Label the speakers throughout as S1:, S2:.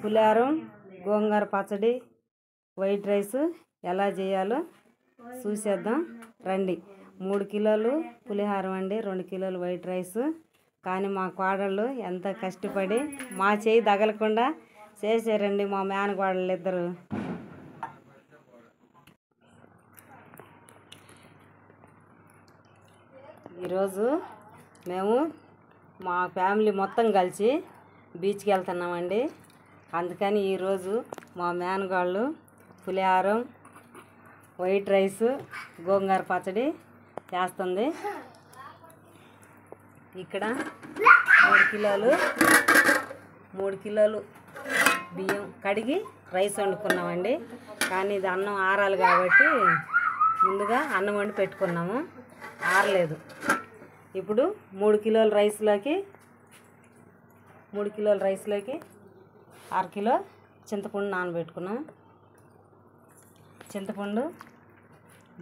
S1: పులిహారం, గోంగూర పచ్చడి, white rice ఎలా చేయాలో చూసేద్దాం రండి. 3 కిలోలు పులిహారం అండి, 2 కిలోలు వైట్ రైస్. కానీ మా కోడళ్ళు ఎంత కష్టపడి మా చేయి తగలకుండా చేసారండి మా మేనకోడళ్ళు ఇద్దరు. ఈరోజు మేము మా ఫ్యామిలీ మొత్తం కలిసి బీచ్కి వెళ్తున్నామండి. అందుకని ఈరోజు మా మేనగాళ్ళు పులిహారం, వైట్ రైస్, గోంగూర పచ్చడి చేస్తుంది. ఇక్కడ 3 కిలోలు బియ్యం కడిగి రైస్ వండుకున్నామండి. కానీ ఇది అన్నం ఆరాలి కాబట్టి ముందుగా అన్నం వండి పెట్టుకున్నాము, ఆరలేదు. ఇప్పుడు 3 కిలోల రైస్లోకి 1/2 కిలో చింతపండు నానబెట్టుకున్నాం. చింతపండు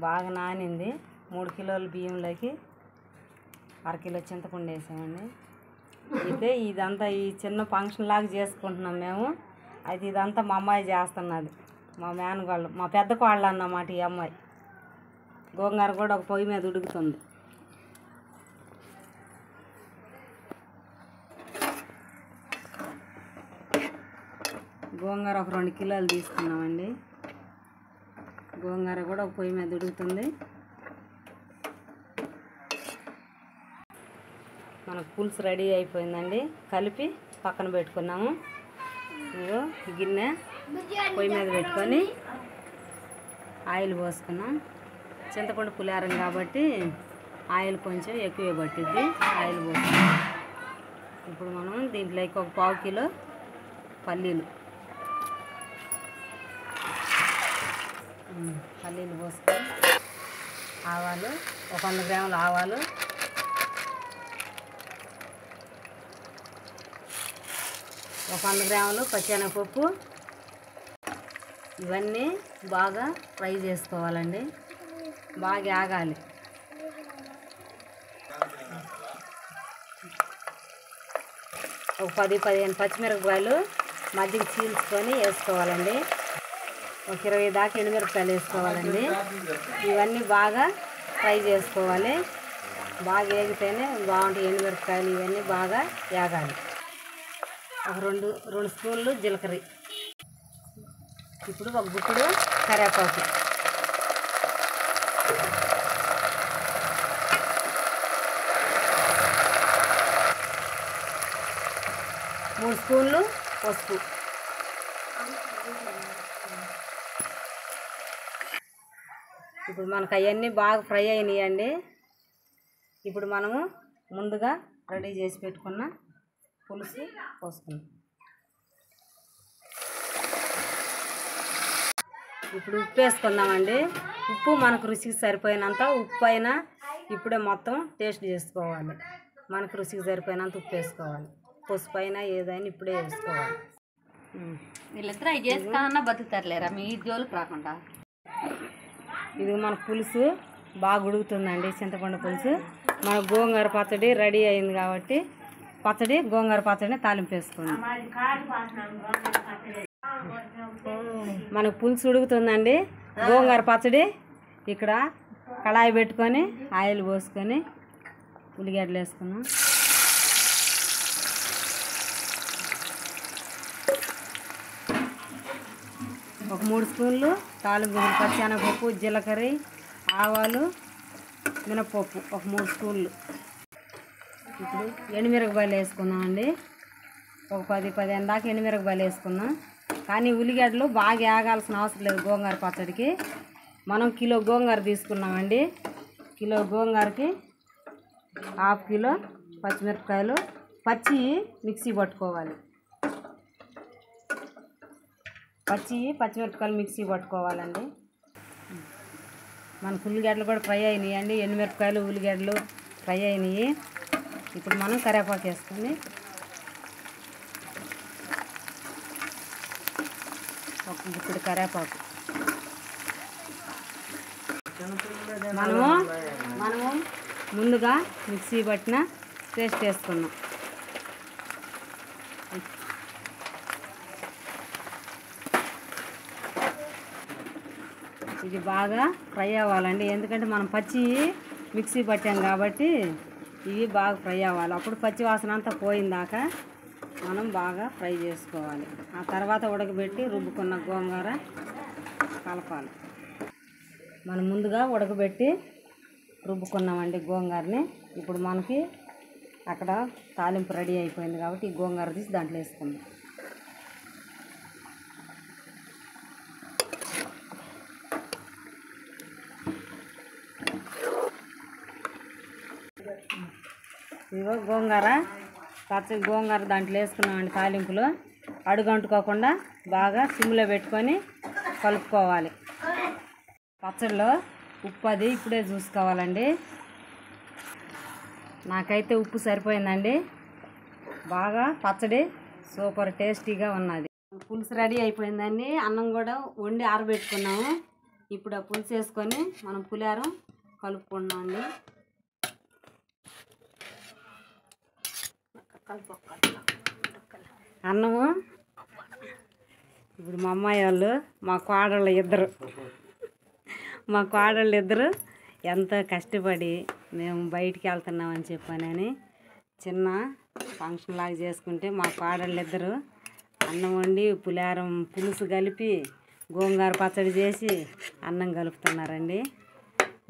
S1: బాగా నానింది. 3 కిలోల బియ్యంలోకి 1/2 కిలో చింతపండు వేసామండి. అయితే ఇదంతా ఈ చిన్న ఫంక్షన్ లాగా చేసుకుంటున్నాం మేము. అయితే ఇదంతా మా అమ్మాయి చేస్తున్నది, మా మేనగాళ్ళు, మా పెద్ద కోళ్ళు అన్నమాట ఈ అమ్మాయి. గోంగూర కూడా ఒక పొయ్యి మీద ఉడుకుతుంది. గోంగూర ఒక 2 కిలోలు తీసుకున్నామండి. గోంగూర కూడా ఒక పొయ్యి మీద ఉడుకుతుంది. మనకు పులుసు రెడీ అయిపోయిందండి. కలిపి పక్కన పెట్టుకున్నాము. ఇదిగో గిన్నె పొయ్యి మీద పెట్టుకొని ఆయిల్ పోసుకున్నాం. చింతపండు పులిహారం కాబట్టి ఆయిల్ కొంచెం ఎక్కువే పట్టిద్ది. ఆయిల్ పోసుకున్నాం. ఇప్పుడు మనం దీంట్లోకి ఒక 1/4 కిలో పల్లీలు పోసుకొని, ఆవాలు ఒక 100 గ్రాముల ఆవాలు, ఒక 100 గ్రాములు పచ్చెనగపప్పు. ఇవన్నీ బాగా ఫ్రై చేసుకోవాలండి, బాగా ఆగాలి. ఒక 10-15 పచ్చిమిరపకాయలు మధ్యకి చీల్చుకొని వేసుకోవాలండి. ఒక 20 దాకా ఎండుమిరపకాయలు వేసుకోవాలండి. ఇవన్నీ బాగా ఫ్రై చేసుకోవాలి. బాగా వేగితేనే బాగుంటాయి ఎండుమిరపకాయలు. ఇవన్నీ బాగా వేగాలి. ఒక 2 స్పూన్లు జీలకర్ర. ఇప్పుడు ఒక గుప్పుడు కరివేపాకు, 3 స్పూన్లు పసుపు. ఇప్పుడు మనకు అవన్నీ బాగా ఫ్రై అయినాయండి. ఇప్పుడు మనము ముందుగా రెడీ చేసి పెట్టుకున్న పులుసు పోసుకుందాం. ఇప్పుడు ఉప్పు వేసుకుందామండి. ఉప్పు మనకు రుచికి సరిపోయినంత ఉప్పు అయినా ఇప్పుడే మొత్తం టేస్ట్ చేసుకోవాలి. మనకు రుచికి సరిపోయినంత ఉప్పు వేసుకోవాలి. పసుపు అయినా ఏదైనా ఇప్పుడే వేసుకోవాలి.
S2: వీళ్ళిద్దరూ అవి చేసుకోవాలన్నా బతుకుతారులేరా, మీ జోలికి రాకుండా.
S1: ఇది మన పులుసు బాగా ఉడుకుతుందండి, చింతపండు పులుసు. మన గోంగూర పచ్చడి రెడీ అయింది కాబట్టి గోంగూర పచ్చడిని తాలింపు వేసుకోండి. మనకు పులుసు ఉడుకుతుందండి. గోంగూర పచ్చడి ఇక్కడ కళాయి పెట్టుకొని ఆయిల్ పోసుకొని ఉల్లిగడ్డలు వేసుకున్నాం. ఒక 3 స్పూన్లు తాలింపు, పచ్చెనగపప్పు, జీలకర్ర, ఆవాలు, మినపప్పు ఒక 3 స్పూన్లు. ఇప్పుడు ఎండుమిరపకాయలు వేసుకున్నామండి. ఒక 10-15 దాకా ఎండుమిరపకాయలు వేసుకున్నాం. కానీ ఉల్లిగడ్డలు బాగా వేగాల్సిన అవసరం లేదు. గోంగూర పచ్చడికి మనం కిలో గోంగూర తీసుకున్నామండి. కిలో గోంగూరకి 1/2 కిలో పచ్చిమిరపకాయలు పచ్చి మిక్సీ పట్టుకోవాలి. పచ్చిమిరపకాయలు మిక్సీ పట్టుకోవాలండి. మనకు ఉల్లిగడ్డలు కూడా ఫ్రై అయినాయండి. ఎండుమిరపకాయలు, ఉల్లిగడ్డలు ఫ్రై అయినాయి. ఇప్పుడు మనం కరివేపాకు వేసుకొని ఒక గుప్పెడు కరివేపాకు మనము ముందుగా మిక్సీ పట్టిన పేస్ట్ వేసుకున్నాం. ఇది బాగా ఫ్రై అవ్వాలండి, ఎందుకంటే మనం పచ్చి మిక్సీ పట్టాం కాబట్టి ఇవి బాగా ఫ్రై అవ్వాలి. అప్పుడు పచ్చి వాసన అంతా పోయిందాక మనం బాగా ఫ్రై చేసుకోవాలి. ఆ తర్వాత ఉడకబెట్టి రుబ్బుకున్న గోంగూర కలపాలి. మనం ముందుగా ఉడకబెట్టి రుబ్బుకున్నామండి గోంగూరని. ఇప్పుడు మనకి అక్కడ తాలింపు రెడీ అయిపోయింది కాబట్టి ఈ గోంగూర తీసి దాంట్లో వేసుకుందాం. ఇదిగో గోంగూర, పచ్చడి గోంగూర దాంట్లో వేసుకున్నామండి. తాలింపులో అడుగంటుకోకుండా బాగా సిమ్లో పెట్టుకొని కలుపుకోవాలి. పచ్చడిలో ఉప్పు అది ఇప్పుడే చూసుకోవాలండి. నాకైతే ఉప్పు సరిపోయిందండి. బాగా పచ్చడి సూపర్ టేస్టీగా ఉన్నది. పులుసు రెడీ అయిపోయిందండి. అన్నం కూడా వండి ఆరబెట్టుకున్నాము. ఇప్పుడు ఆ పులుసు వేసుకొని మనం పులిహారం కలుపుకున్నామండి. అన్నము ఇప్పుడు మా అమ్మాయి వాళ్ళు మా కోడళ్ళు ఇద్దరు ఎంతో కష్టపడి మేము బయటికి వెళ్తున్నామని చెప్పానని చిన్న ఫంక్షన్ లాగా చేసుకుంటే మా కోడళ్ళు ఇద్దరు అన్నం వండి పులిహారం పులుసు కలిపి గోంగూర పచ్చడి చేసి అన్నం కలుపుతున్నారండి.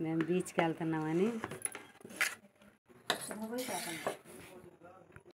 S1: మేము బీచ్కి వెళ్తున్నామని.